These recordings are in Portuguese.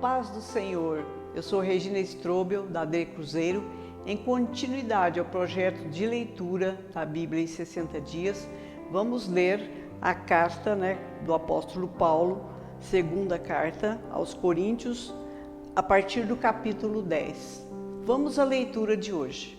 paz do Senhor. Eu sou Regina Strobel, da AD Cruzeiro, em continuidade ao projeto de leitura da Bíblia em 60 dias. Vamos ler a carta do apóstolo Paulo, segunda carta aos Coríntios, a partir do capítulo 10. Vamos à leitura de hoje.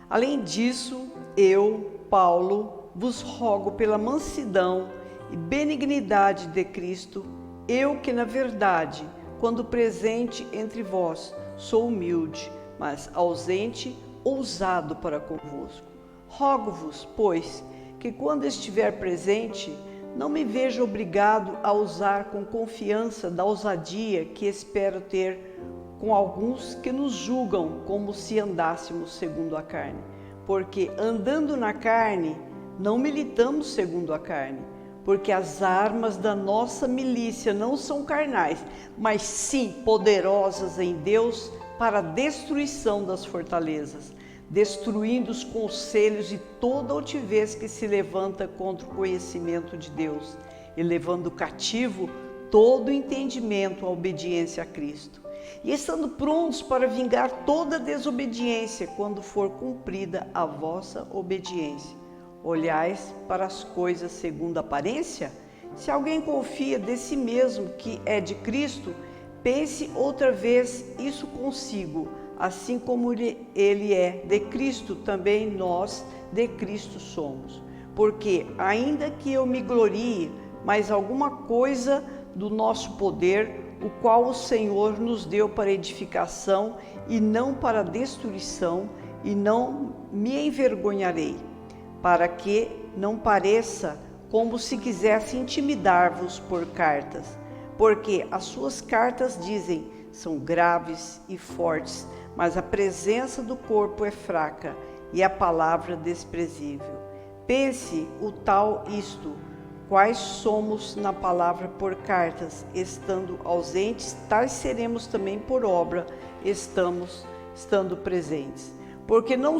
Além disso, eu, Paulo, vos rogo pela mansidão e benignidade de Cristo, eu que na verdade, quando presente entre vós, sou humilde, mas ausente, ousado para convosco. Rogo-vos, pois, que quando estiver presente, não me veja obrigado a usar com confiança da ousadia que espero ter com alguns que nos julgam como se andássemos segundo a carne. Porque andando na carne, não militamos segundo a carne, porque as armas da nossa milícia não são carnais, mas sim poderosas em Deus para a destruição das fortalezas, destruindo os conselhos e toda altivez que se levanta contra o conhecimento de Deus, e levando cativo todo entendimento à obediência a Cristo, e estando prontos para vingar toda desobediência quando for cumprida a vossa obediência. Olhais para as coisas segundo a aparência? Se alguém confia de si mesmo que é de Cristo, pense outra vez isso consigo. Assim como ele é de Cristo, também nós de Cristo somos. Porque, ainda que eu me glorie, mas alguma coisa do nosso poder, o qual o Senhor nos deu para edificação e não para destruição, e não me envergonharei, para que não pareça como se quisesse intimidar-vos por cartas, porque as suas cartas dizem, são graves e fortes, mas a presença do corpo é fraca e a palavra desprezível. Pense o tal isto, quais somos na palavra por cartas, estando ausentes, tais seremos também por obra, estando presentes. Porque não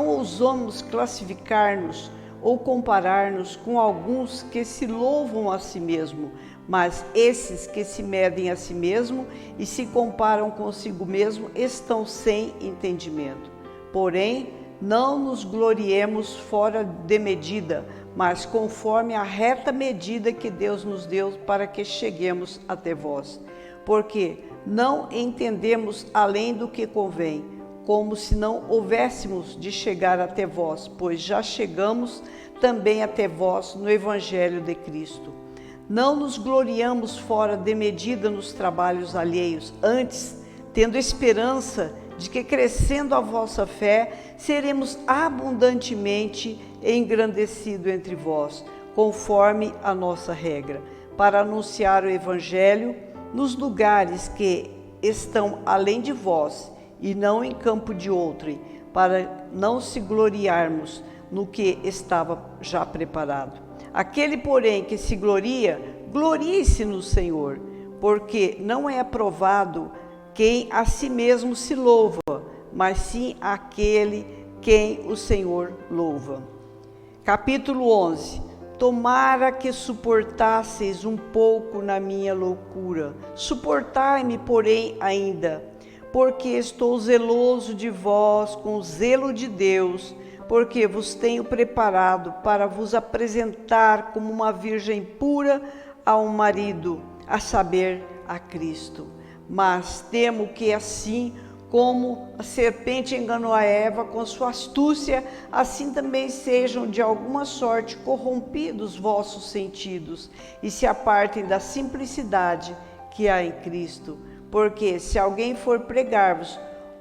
ousamos classificar-nos ou comparar-nos com alguns que se louvam a si mesmo, mas esses que se medem a si mesmo e se comparam consigo mesmo estão sem entendimento. Porém, não nos gloriemos fora de medida, mas conforme a reta medida que Deus nos deu para que cheguemos até vós. Porque não entendemos além do que convém, como se não houvéssemos de chegar até vós, pois já chegamos também até vós no Evangelho de Cristo. Não nos gloriamos fora de medida nos trabalhos alheios, antes, tendo esperança de que, crescendo a vossa fé, seremos abundantemente engrandecidos entre vós, conforme a nossa regra, para anunciar o Evangelho nos lugares que estão além de vós, e não em campo de outrem, para não se gloriarmos no que estava já preparado. Aquele, porém, que se gloria, glorie-se no Senhor, porque não é aprovado quem a si mesmo se louva, mas sim aquele quem o Senhor louva. Capítulo 11. Tomara que suportasseis um pouco na minha loucura, suportai-me, porém, ainda, porque estou zeloso de vós com o zelo de Deus, porque vos tenho preparado para vos apresentar como uma virgem pura a um marido, a saber, a Cristo. Mas temo que assim como a serpente enganou a Eva com sua astúcia, assim também sejam de alguma sorte corrompidos vossos sentidos e se apartem da simplicidade que há em Cristo. Porque se alguém for pregar-vos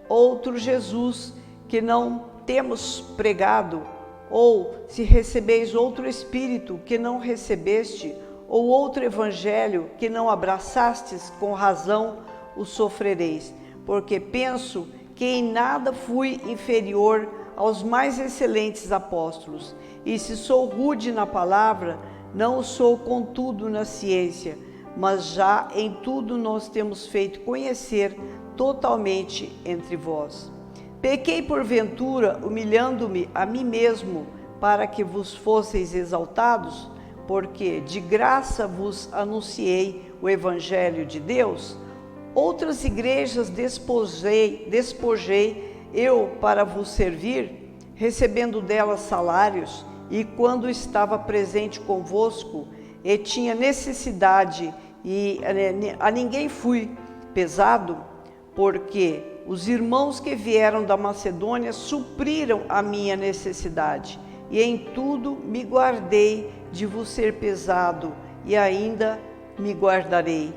outro Jesus que não temos pregado, ou se recebeis outro Espírito que não recebeste, ou outro Evangelho que não abraçastes, com razão o sofrereis. Porque penso que em nada fui inferior aos mais excelentes apóstolos, e se sou rude na palavra, não o sou contudo na ciência, mas já em tudo nós temos feito conhecer totalmente entre vós. Pequei porventura, humilhando-me a mim mesmo, para que vos fosseis exaltados? porque de graça vos anunciei o Evangelho de Deus? Outras igrejas despojei eu para vos servir, recebendo delas salários, e quando estava presente convosco, e tinha necessidade, e a ninguém fui pesado, porque os irmãos que vieram da Macedônia supriram a minha necessidade, e em tudo me guardei de vos ser pesado, e ainda me guardarei.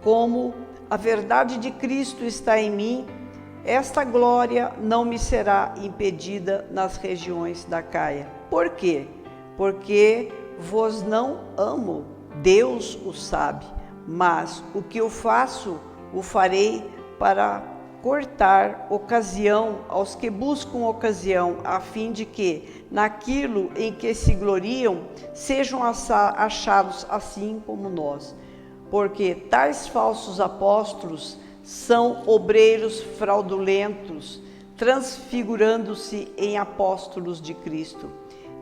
Como a verdade de Cristo está em mim, esta glória não me será impedida nas regiões da Caia. Por quê? Porque vos não amo, Deus o sabe, mas o que eu faço, o farei para cortar ocasião aos que buscam ocasião, a fim de que, naquilo em que se gloriam, sejam achados assim como nós. Porque tais falsos apóstolos são obreiros fraudulentos, transfigurando-se em apóstolos de Cristo.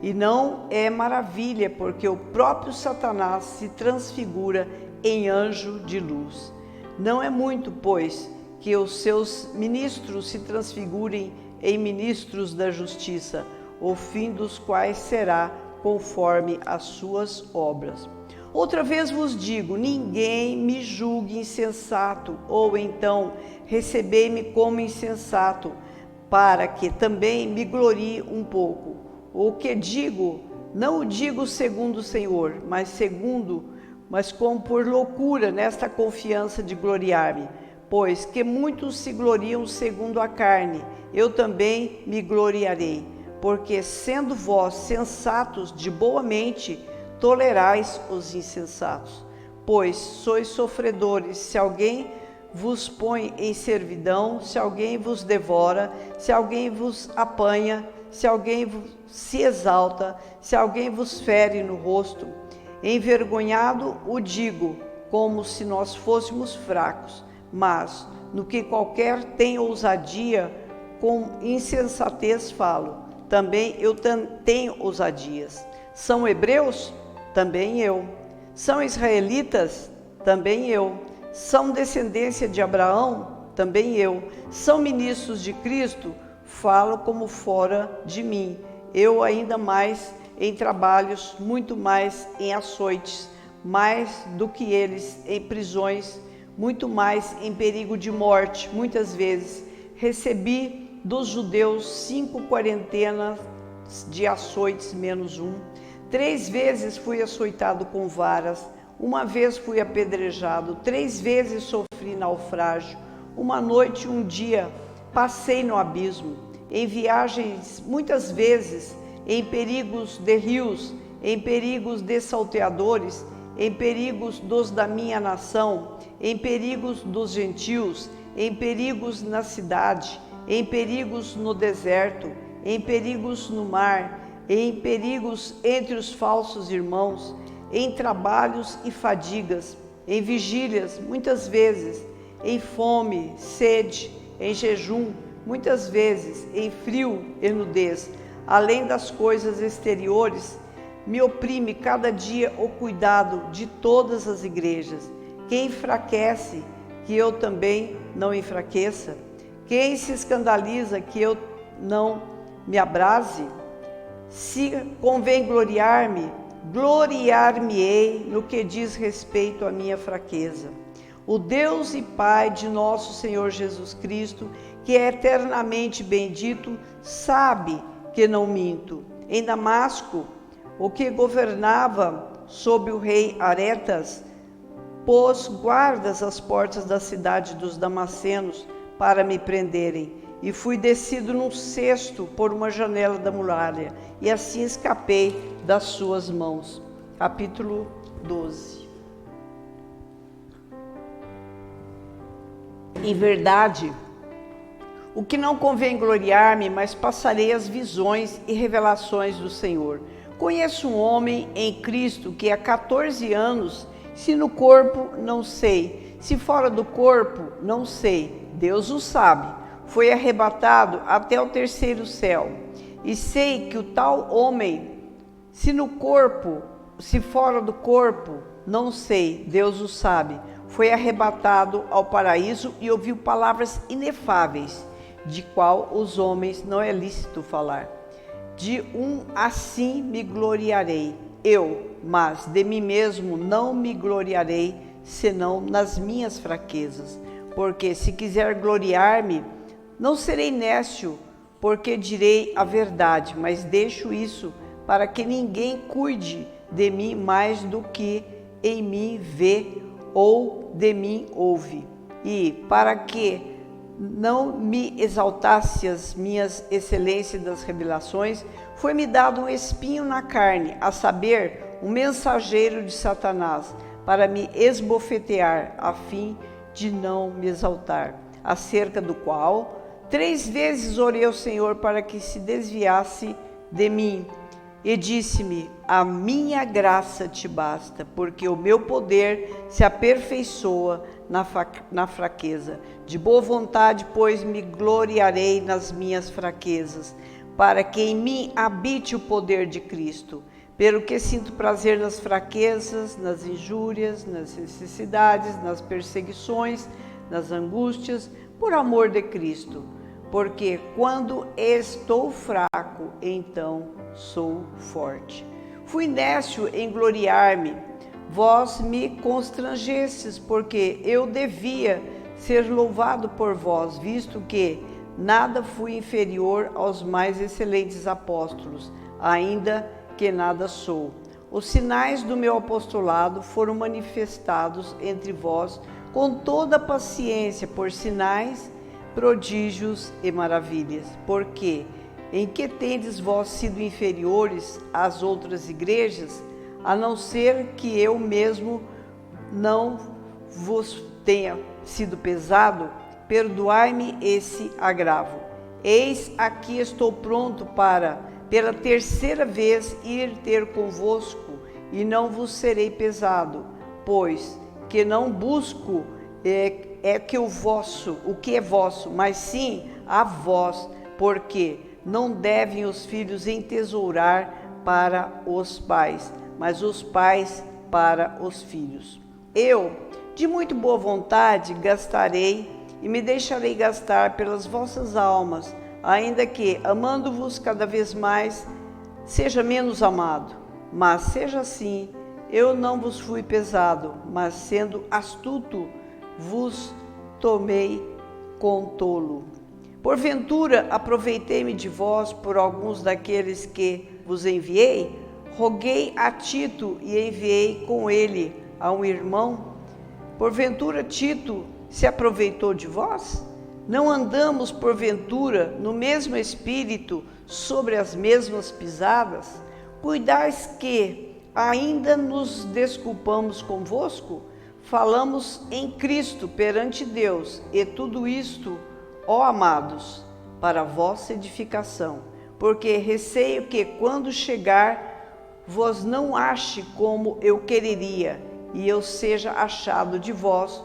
E não é maravilha, porque o próprio Satanás se transfigura em anjo de luz. Não é muito, pois, que os seus ministros se transfigurem em ministros da justiça, o fim dos quais será conforme as suas obras. Outra vez vos digo, ninguém me julgue insensato, ou então recebei-me como insensato, para que também me glorie um pouco. O que digo, não o digo segundo o Senhor, mas como por loucura nesta confiança de gloriar-me. Pois que muitos se gloriam segundo a carne, eu também me gloriarei. Porque sendo vós sensatos de boa mente, tolerais os insensatos. Pois sois sofredores, se alguém vos põe em servidão, se alguém vos devora, se alguém vos apanha, se alguém se exalta, se alguém vos fere no rosto. Envergonhado o digo, como se nós fôssemos fracos. Mas, no que qualquer tem ousadia, com insensatez falo. Também eu tenho ousadias. São hebreus? Também eu. São israelitas? Também eu. São descendência de Abraão? Também eu. São ministros de Cristo? Falo como fora de mim. Eu ainda mais em trabalhos, muito mais em açoites, mais do que eles em prisões, muito mais em perigo de morte. Muitas vezes recebi dos judeus 5 quarentenas de açoites menos um. 3 vezes fui açoitado com varas, 1 vez fui apedrejado, 3 vezes sofri naufrágio, 1 noite e 1 dia passei no abismo, em viagens muitas vezes, em perigos de rios, em perigos de salteadores, em perigos dos da minha nação, em perigos dos gentios, em perigos na cidade, em perigos no deserto, em perigos no mar, em perigos entre os falsos irmãos, em trabalhos e fadigas, em vigílias muitas vezes, em fome, sede, em jejum muitas vezes, em frio e nudez. Além das coisas exteriores, me oprime cada dia o cuidado de todas as igrejas. Quem enfraquece, que eu também não enfraqueça? Quem se escandaliza, que eu não me abrase? Se convém gloriar-me, gloriar-me-ei no que diz respeito à minha fraqueza. O Deus e Pai de nosso Senhor Jesus Cristo, que é eternamente bendito, sabe que não minto. Em Damasco, o que governava sob o rei Aretas, pôs guardas às portas da cidade dos Damascenos para me prenderem, e fui descido num cesto por uma janela da muralha, e assim escapei das suas mãos. Capítulo 12. Em verdade, o que não convém gloriar-me, mas passarei as visões e revelações do Senhor. Conheço um homem em Cristo que há 14 anos, se no corpo, não sei, se fora do corpo, não sei, Deus o sabe, foi arrebatado até o 3º céu. E sei que o tal homem, se no corpo se fora do corpo, não sei, Deus o sabe, foi arrebatado ao paraíso e ouviu palavras inefáveis, de qual os homens não é lícito falar. De um assim me gloriarei, mas de mim mesmo não me gloriarei, senão nas minhas fraquezas. Porque se quiser gloriar-me, não serei nécio, porque direi a verdade, mas deixo isso para que ninguém cuide de mim mais do que em mim vê ou de mim ouve. E para que não me exaltasse as minhas excelências das revelações, foi-me dado um espinho na carne, a saber, um mensageiro de Satanás, para me esbofetear, a fim de não me exaltar, acerca do qual 3 vezes orei ao Senhor para que se desviasse de mim. E disse-me: a minha graça te basta, porque o meu poder se aperfeiçoa na fraqueza. De boa vontade, pois, me gloriarei nas minhas fraquezas, para que em mim habite o poder de Cristo. Pelo que sinto prazer nas fraquezas, nas injúrias, nas necessidades, nas perseguições, nas angústias, por amor de Cristo. Porque quando estou fraco, então sou forte. Fui nécio em gloriar-me, vós me constrangestes, porque eu devia ser louvado por vós, visto que nada fui inferior aos mais excelentes apóstolos, ainda que nada sou. Os sinais do meu apostolado foram manifestados entre vós com toda a paciência, por sinais, prodígios e maravilhas. Porque em que tendes vós sido inferiores às outras igrejas, a não ser que eu mesmo não vos tenha sido pesado? Perdoai-me esse agravo. Eis aqui estou pronto para, pela 3ª vez, ir ter convosco, e não vos serei pesado, pois que não busco o que é vosso, mas sim a vós, porque não devem os filhos entesourar para os pais, mas os pais para os filhos. Eu, de muito boa vontade, gastarei e me deixarei gastar pelas vossas almas, ainda que, amando-vos cada vez mais, seja menos amado. Mas seja assim, eu não vos fui pesado, mas sendo astuto, vos tomei com tolo. Porventura, aproveitei-me de vós por alguns daqueles que vos enviei? Roguei a Tito e enviei com ele a um irmão. Porventura, Tito se aproveitou de vós? Não andamos, porventura, no mesmo espírito, sobre as mesmas pisadas? Cuidais que ainda nos desculpamos convosco? Falamos em Cristo perante Deus, e tudo isto, ó amados, para vossa edificação, porque receio que, quando chegar, vos não ache como eu quereria, e eu seja achado de vós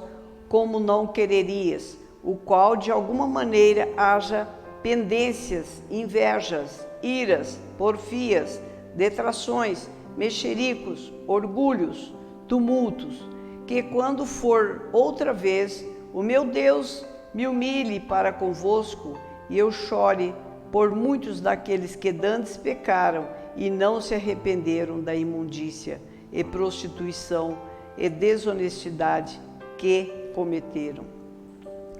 como não quererias, o qual de alguma maneira haja pendências, invejas, iras, porfias, detrações, mexericos, orgulhos, tumultos, que quando for outra vez, o meu Deus me humilhe para convosco, e eu chore por muitos daqueles que dantes pecaram e não se arrependeram da imundícia e prostituição e desonestidade que cometeram.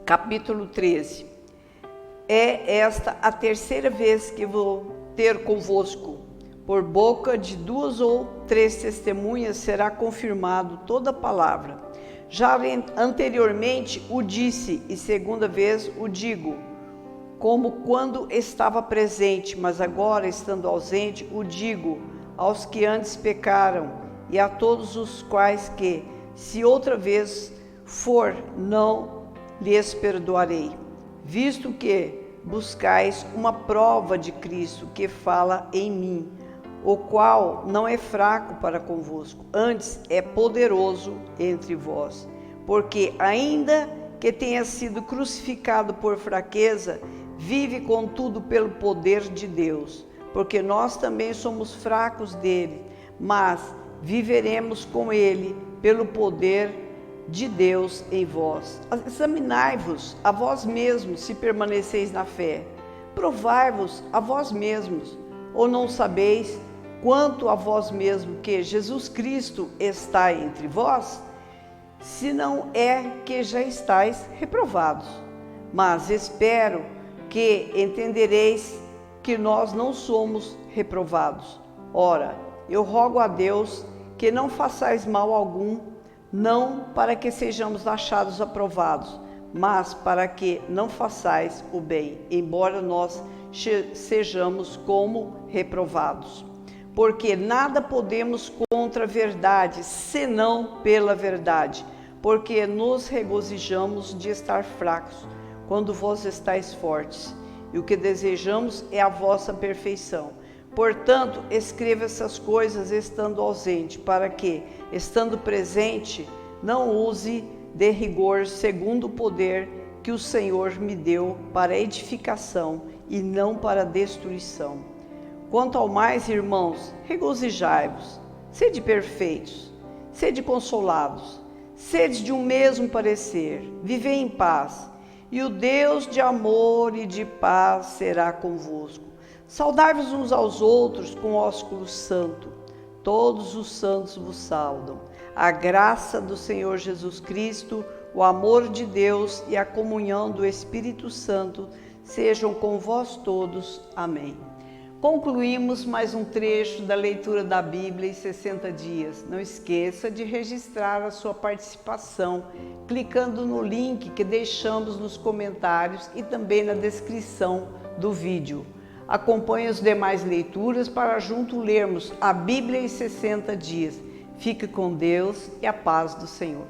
Capítulo 13. É esta a 3ª vez que vou ter convosco. Por boca de 2 ou 3 testemunhas será confirmado toda palavra. Já anteriormente o disse, e 2ª vez o digo, como quando estava presente, mas agora, estando ausente, o digo aos que antes pecaram, e a todos os quais que, se outra vez for, não lhes perdoarei, visto que buscais uma prova de Cristo que fala em mim, o qual não é fraco para convosco, antes é poderoso entre vós. Porque ainda que tenha sido crucificado por fraqueza, vive contudo pelo poder de Deus, porque nós também somos fracos dele, mas viveremos com Ele pelo poder de Deus em vós. Examinai-vos a vós mesmos se permaneceis na fé. Provai-vos a vós mesmos, ou não sabeis quanto a vós mesmo que Jesus Cristo está entre vós? Se não é que já estáis reprovados. Mas espero que entendereis que nós não somos reprovados. Ora, eu rogo a Deus que não façais mal algum, não para que sejamos achados aprovados, mas para que não façais o bem, embora nós sejamos como reprovados. Porque nada podemos contra a verdade, senão pela verdade, porque nos regozijamos de estar fracos, quando vós estáis fortes, e o que desejamos é a vossa perfeição. Portanto, escreva essas coisas estando ausente, para que, estando presente, não use de rigor segundo o poder que o Senhor me deu para edificação e não para destruição. Quanto ao mais, irmãos, regozijai-vos, sede perfeitos, sede consolados, sede de um mesmo parecer, vivei em paz, e o Deus de amor e de paz será convosco. Saudai-vos uns aos outros com ósculo santo. Todos os santos vos saudam. A graça do Senhor Jesus Cristo, o amor de Deus e a comunhão do Espírito Santo sejam com vós todos. Amém. Concluímos mais um trecho da leitura da Bíblia em 60 dias. Não esqueça de registrar a sua participação, clicando no link que deixamos nos comentários e também na descrição do vídeo. Acompanhe as demais leituras para junto lermos a Bíblia em 60 dias. Fique com Deus e a paz do Senhor.